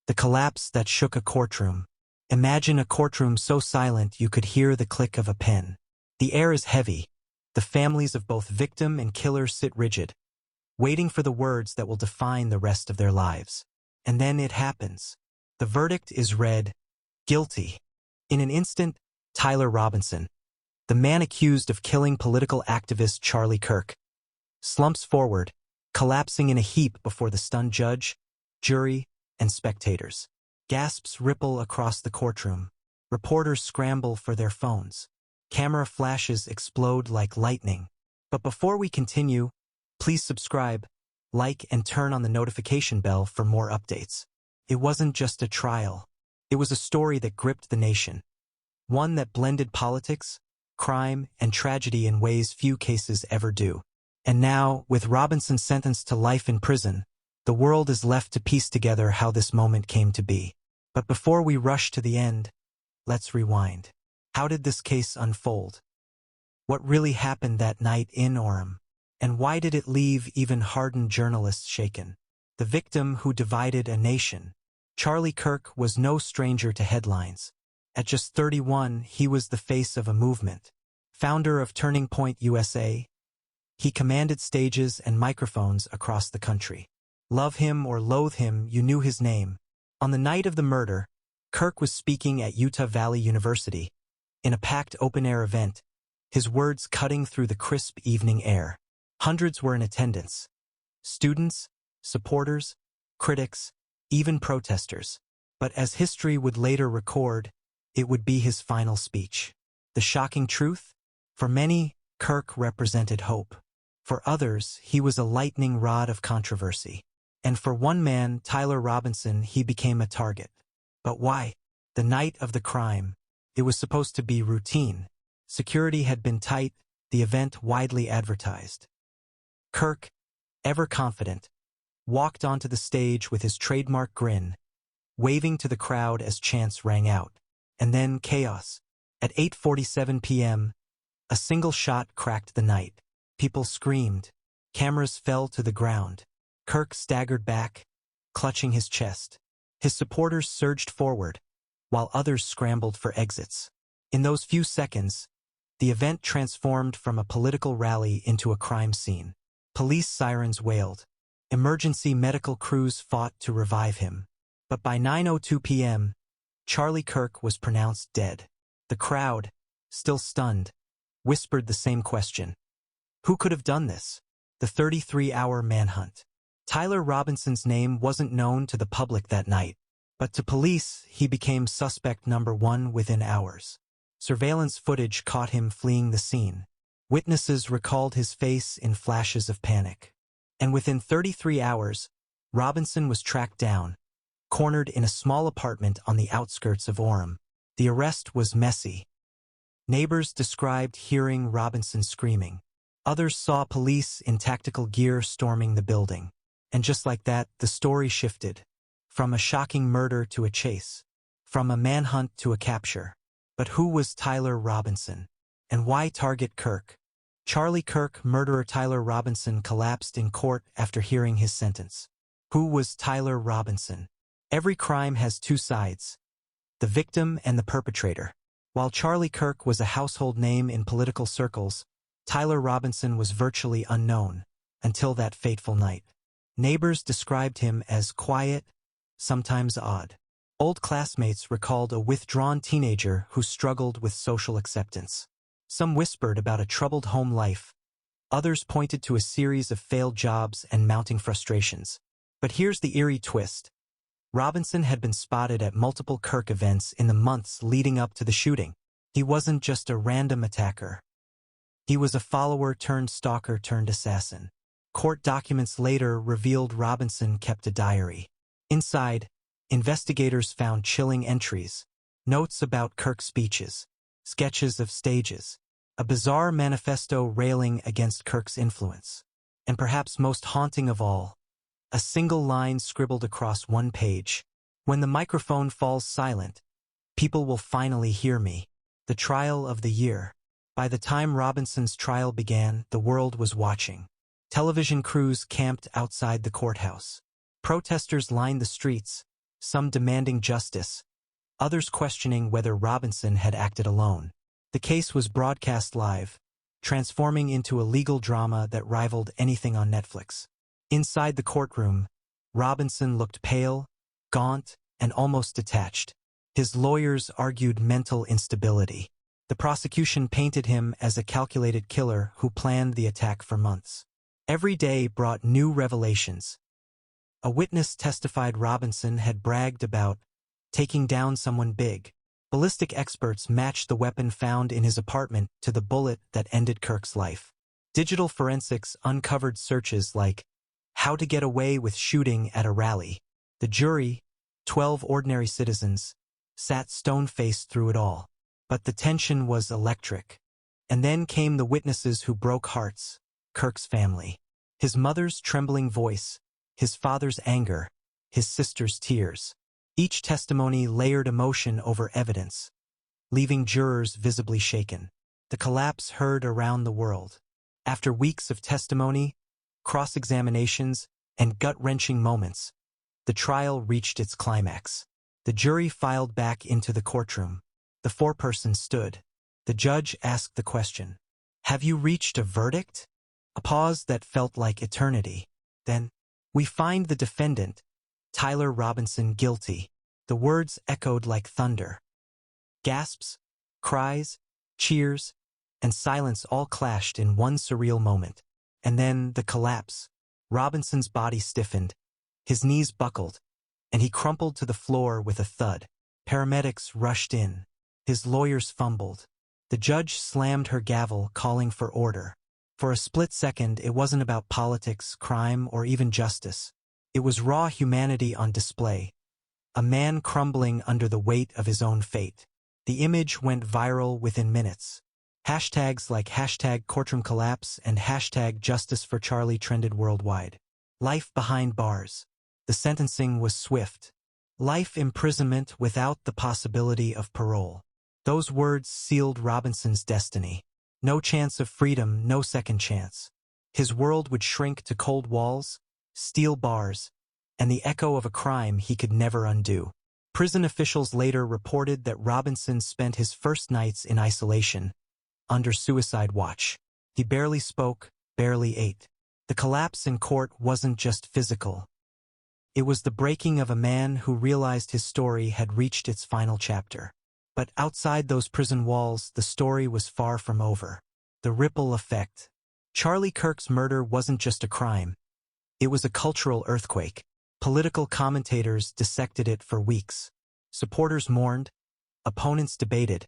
The collapse that shook a courtroom. Imagine a courtroom so silent you could hear the click of a pen. The air is heavy. The families of both victim and killer sit rigid, waiting for the words that will define the rest of their lives. And then it happens. The verdict is read, guilty. In an instant, Tyler Robinson, the man accused of killing political activist Charlie Kirk, slumps forward, collapsing in a heap before the stunned judge, jury, and spectators. Gasps ripple across the courtroom. Reporters scramble for their phones. Camera flashes explode like lightning. But before we continue, please subscribe, like, and turn on the notification bell for more updates. It wasn't just a trial. It was a story that gripped the nation. One that blended politics, crime, and tragedy in ways few cases ever do. And now, with Robinson sentenced to life in prison, the world is left to piece together how this moment came to be. But before we rush to the end, let's rewind. How did this case unfold? What really happened that night in Orem? And why did it leave even hardened journalists shaken? The victim who divided a nation. Charlie Kirk was no stranger to headlines. At just 31, he was the face of a movement. Founder of Turning Point USA, he commanded stages and microphones across the country. Love him or loathe him, you knew his name. On the night of the murder, Kirk was speaking at Utah Valley University, in a packed open-air event, his words cutting through the crisp evening air. Hundreds were in attendance. Students, supporters, critics, even protesters. But as history would later record, it would be his final speech. The shocking truth? For many, Kirk represented hope. For others, he was a lightning rod of controversy. And for one man, Tyler Robinson, he became a target. But why? The night of the crime. It was supposed to be routine. Security had been tight, the event widely advertised. Kirk, ever confident, walked onto the stage with his trademark grin, waving to the crowd as chants rang out. And then chaos. At 8:47 p.m., a single shot cracked the night. People screamed. Cameras fell to the ground. Kirk staggered back, clutching his chest. His supporters surged forward, while others scrambled for exits. In those few seconds, the event transformed from a political rally into a crime scene. Police sirens wailed. Emergency medical crews fought to revive him. But by 9:02 p.m., Charlie Kirk was pronounced dead. The crowd, still stunned, whispered the same question. Who could have done this? The 33-hour manhunt. Tyler Robinson's name wasn't known to the public that night, but to police, he became suspect number one within hours. Surveillance footage caught him fleeing the scene. Witnesses recalled his face in flashes of panic. And within 33 hours, Robinson was tracked down, cornered in a small apartment on the outskirts of Orem. The arrest was messy. Neighbors described hearing Robinson screaming. Others saw police in tactical gear storming the building. And just like that, the story shifted. From a shocking murder to a chase. From a manhunt to a capture. But who was Tyler Robinson? And why target Kirk? Charlie Kirk, murderer Tyler Robinson, collapsed in court after hearing his sentence. Who was Tyler Robinson? Every crime has two sides. The victim and the perpetrator. While Charlie Kirk was a household name in political circles, Tyler Robinson was virtually unknown until that fateful night. Neighbors described him as quiet, sometimes odd. Old classmates recalled a withdrawn teenager who struggled with social acceptance. Some whispered about a troubled home life. Others pointed to a series of failed jobs and mounting frustrations. But here's the eerie twist. Robinson had been spotted at multiple Kirk events in the months leading up to the shooting. He wasn't just a random attacker. He was a follower turned stalker turned assassin. Court documents later revealed Robinson kept a diary. Inside, investigators found chilling entries, notes about Kirk's speeches, sketches of stages, a bizarre manifesto railing against Kirk's influence. And perhaps most haunting of all, a single line scribbled across one page. When the microphone falls silent, people will finally hear me. The trial of the year. By the time Robinson's trial began, the world was watching. Television crews camped outside the courthouse. Protesters lined the streets, some demanding justice, others questioning whether Robinson had acted alone. The case was broadcast live, transforming into a legal drama that rivaled anything on Netflix. Inside the courtroom, Robinson looked pale, gaunt, and almost detached. His lawyers argued mental instability. The prosecution painted him as a calculated killer who planned the attack for months. Every day brought new revelations. A witness testified Robinson had bragged about taking down someone big. Ballistic experts matched the weapon found in his apartment to the bullet that ended Kirk's life. Digital forensics uncovered searches like how to get away with shooting at a rally. The jury, 12 ordinary citizens, sat stone-faced through it all. But the tension was electric. And then came the witnesses who broke hearts, Kirk's family. His mother's trembling voice, his father's anger, his sister's tears. Each testimony layered emotion over evidence, leaving jurors visibly shaken. The collapse heard around the world. After weeks of testimony, cross-examinations, and gut-wrenching moments, the trial reached its climax. The jury filed back into the courtroom. The foreperson stood. The judge asked the question, "Have you reached a verdict?" A pause that felt like eternity. Then, "We find the defendant, Tyler Robinson, guilty." The words echoed like thunder. Gasps, cries, cheers, and silence all clashed in one surreal moment. And then the collapse. Robinson's body stiffened, his knees buckled, and he crumpled to the floor with a thud. Paramedics rushed in. His lawyers fumbled. The judge slammed her gavel, calling for order. For a split second, it wasn't about politics, crime, or even justice. It was raw humanity on display. A man crumbling under the weight of his own fate. The image went viral within minutes. Hashtags like #CourtroomCollapse and #JusticeForCharlie trended worldwide. Life behind bars. The sentencing was swift. Life imprisonment without the possibility of parole. Those words sealed Robinson's destiny. No chance of freedom, no second chance. His world would shrink to cold walls, steel bars, and the echo of a crime he could never undo. Prison officials later reported that Robinson spent his first nights in isolation, under suicide watch. He barely spoke, barely ate. The collapse in court wasn't just physical. It was the breaking of a man who realized his story had reached its final chapter. But outside those prison walls, the story was far from over. The ripple effect. Charlie Kirk's murder wasn't just a crime. It was a cultural earthquake. Political commentators dissected it for weeks. Supporters mourned, opponents debated,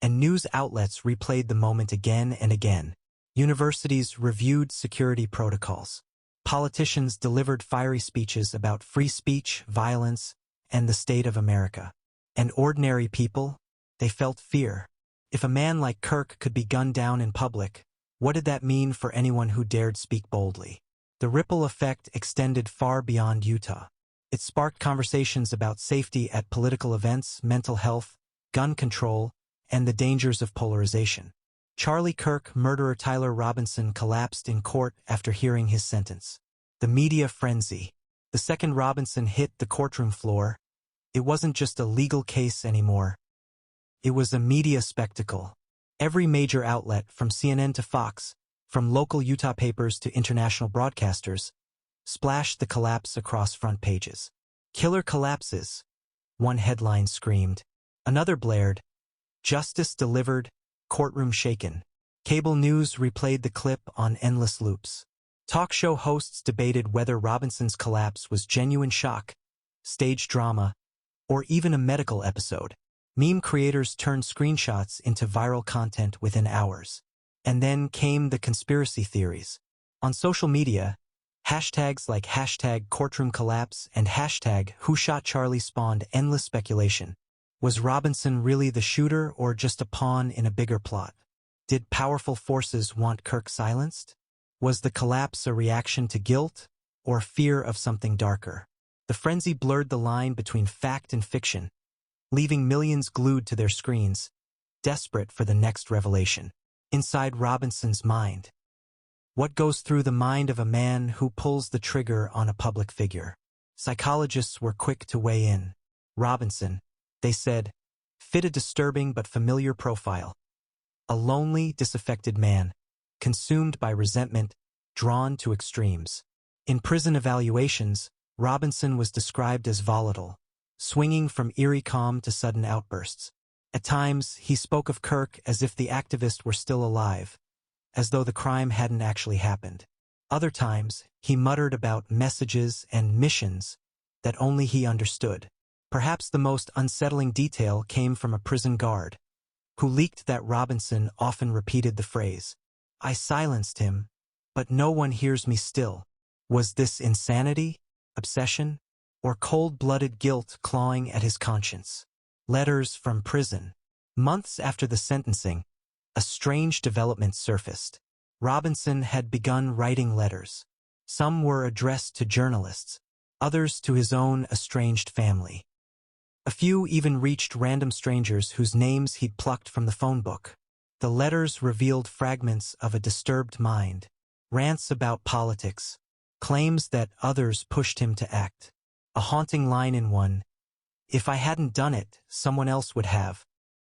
and news outlets replayed the moment again and again. Universities reviewed security protocols. Politicians delivered fiery speeches about free speech, violence, and the state of America. And ordinary people, they felt fear. If a man like Kirk could be gunned down in public, what did that mean for anyone who dared speak boldly? The ripple effect extended far beyond Utah. It sparked conversations about safety at political events, mental health, gun control, and the dangers of polarization. Charlie Kirk, murderer Tyler Robinson, collapsed in court after hearing his sentence. The media frenzy. The second Robinson hit the courtroom floor, it wasn't just a legal case anymore. It was a media spectacle. Every major outlet, from CNN to Fox, from local Utah papers to international broadcasters, splashed the collapse across front pages. "Killer collapses," one headline screamed. Another blared, "Justice delivered, courtroom shaken." Cable news replayed the clip on endless loops. Talk show hosts debated whether Robinson's collapse was genuine shock, stage drama, or even a medical episode. Meme creators turned screenshots into viral content within hours. And then came the conspiracy theories. On social media, hashtags like #CourtroomCollapse and #WhoShotCharlie spawned endless speculation. Was Robinson really the shooter or just a pawn in a bigger plot? Did powerful forces want Kirk silenced? Was the collapse a reaction to guilt or fear of something darker? The frenzy blurred the line between fact and fiction, leaving millions glued to their screens, desperate for the next revelation. Inside Robinson's mind. What goes through the mind of a man who pulls the trigger on a public figure? Psychologists were quick to weigh in. Robinson, they said, fit a disturbing but familiar profile. A lonely, disaffected man, consumed by resentment, drawn to extremes. In prison evaluations, Robinson was described as volatile, swinging from eerie calm to sudden outbursts. At times, he spoke of Kirk as if the activist were still alive, as though the crime hadn't actually happened. Other times, he muttered about messages and missions that only he understood. Perhaps the most unsettling detail came from a prison guard, who leaked that Robinson often repeated the phrase, "I silenced him, but no one hears me still." Was this insanity, obsession, or cold-blooded guilt clawing at his conscience? Letters from prison. Months after the sentencing, a strange development surfaced. Robinson had begun writing letters. Some were addressed to journalists, others to his own estranged family. A few even reached random strangers whose names he'd plucked from the phone book. The letters revealed fragments of a disturbed mind, rants about politics, claims that others pushed him to act. A haunting line in one, "If I hadn't done it, someone else would have."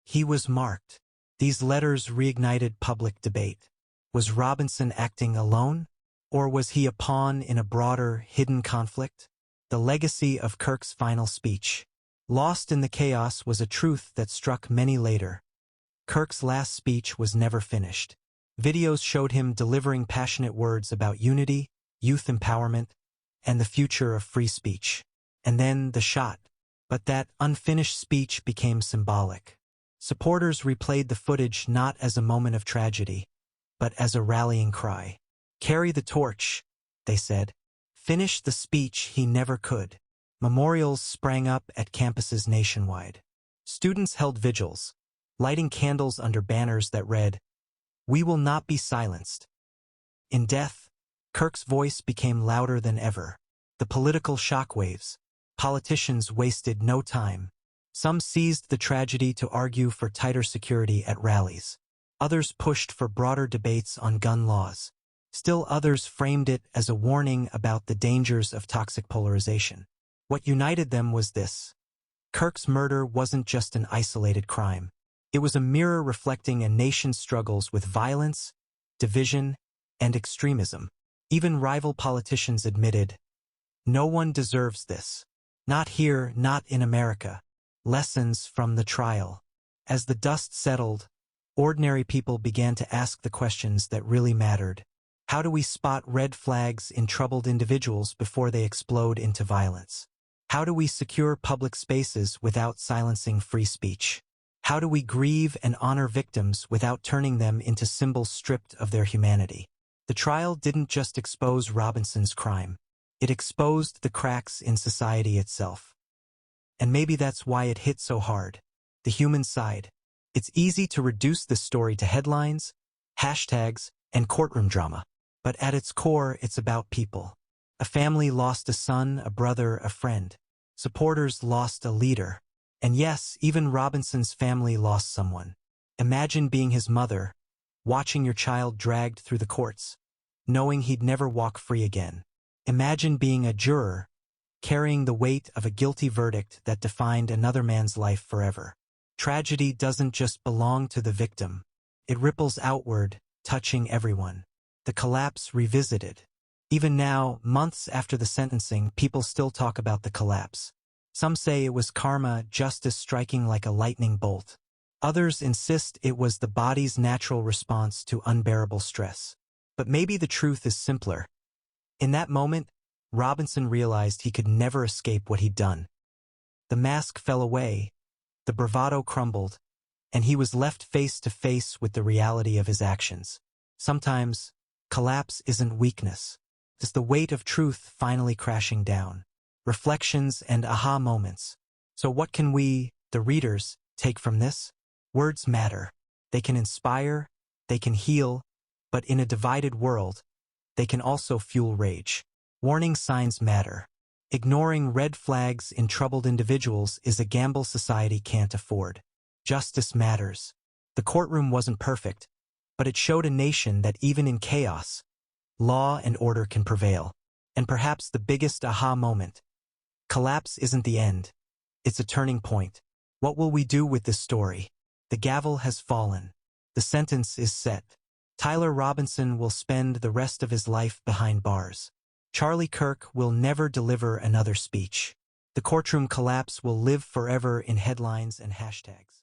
He was marked. These letters reignited public debate. Was Robinson acting alone? Or was he a pawn in a broader, hidden conflict? The legacy of Kirk's final speech. Lost in the chaos was a truth that struck many later. Kirk's last speech was never finished. Videos showed him delivering passionate words about unity, youth empowerment, and the future of free speech. And then the shot. But that unfinished speech became symbolic. Supporters replayed the footage not as a moment of tragedy, but as a rallying cry. "Carry the torch," they said. "Finish the speech he never could." Memorials sprang up at campuses nationwide. Students held vigils, lighting candles under banners that read, "We will not be silenced." In death, Kirk's voice became louder than ever. The political shockwaves. Politicians wasted no time. Some seized the tragedy to argue for tighter security at rallies. Others pushed for broader debates on gun laws. Still others framed it as a warning about the dangers of toxic polarization. What united them was this: Kirk's murder wasn't just an isolated crime. It was a mirror reflecting a nation's struggles with violence, division, and extremism. Even rival politicians admitted, "No one deserves this. Not here, not in America." Lessons from the trial. As the dust settled, ordinary people began to ask the questions that really mattered. How do we spot red flags in troubled individuals before they explode into violence? How do we secure public spaces without silencing free speech? How do we grieve and honor victims without turning them into symbols stripped of their humanity? The trial didn't just expose Robinson's crime. It exposed the cracks in society itself. And maybe that's why it hit so hard. The human side. It's easy to reduce this story to headlines, hashtags, and courtroom drama. But at its core, it's about people. A family lost a son, a brother, a friend. Supporters lost a leader. And yes, even Robinson's family lost someone. Imagine being his mother, watching your child dragged through the courts, knowing he'd never walk free again. Imagine being a juror, carrying the weight of a guilty verdict that defined another man's life forever. Tragedy doesn't just belong to the victim. It ripples outward, touching everyone. The collapse revisited. Even now, months after the sentencing, people still talk about the collapse. Some say it was karma, justice striking like a lightning bolt. Others insist it was the body's natural response to unbearable stress. But maybe the truth is simpler. In that moment, Robinson realized he could never escape what he'd done. The mask fell away, the bravado crumbled, and he was left face to face with the reality of his actions. Sometimes, collapse isn't weakness. It's the weight of truth finally crashing down. Reflections and aha moments. So what can we, the readers, take from this? Words matter. They can inspire, they can heal, but in a divided world, they can also fuel rage. Warning signs matter. Ignoring red flags in troubled individuals is a gamble society can't afford. Justice matters. The courtroom wasn't perfect, but it showed a nation that even in chaos, law and order can prevail. And perhaps the biggest aha moment, collapse isn't the end. It's a turning point. What will we do with this story? The gavel has fallen. The sentence is set. Tyler Robinson will spend the rest of his life behind bars. Charlie Kirk will never deliver another speech. The courtroom collapse will live forever in headlines and hashtags.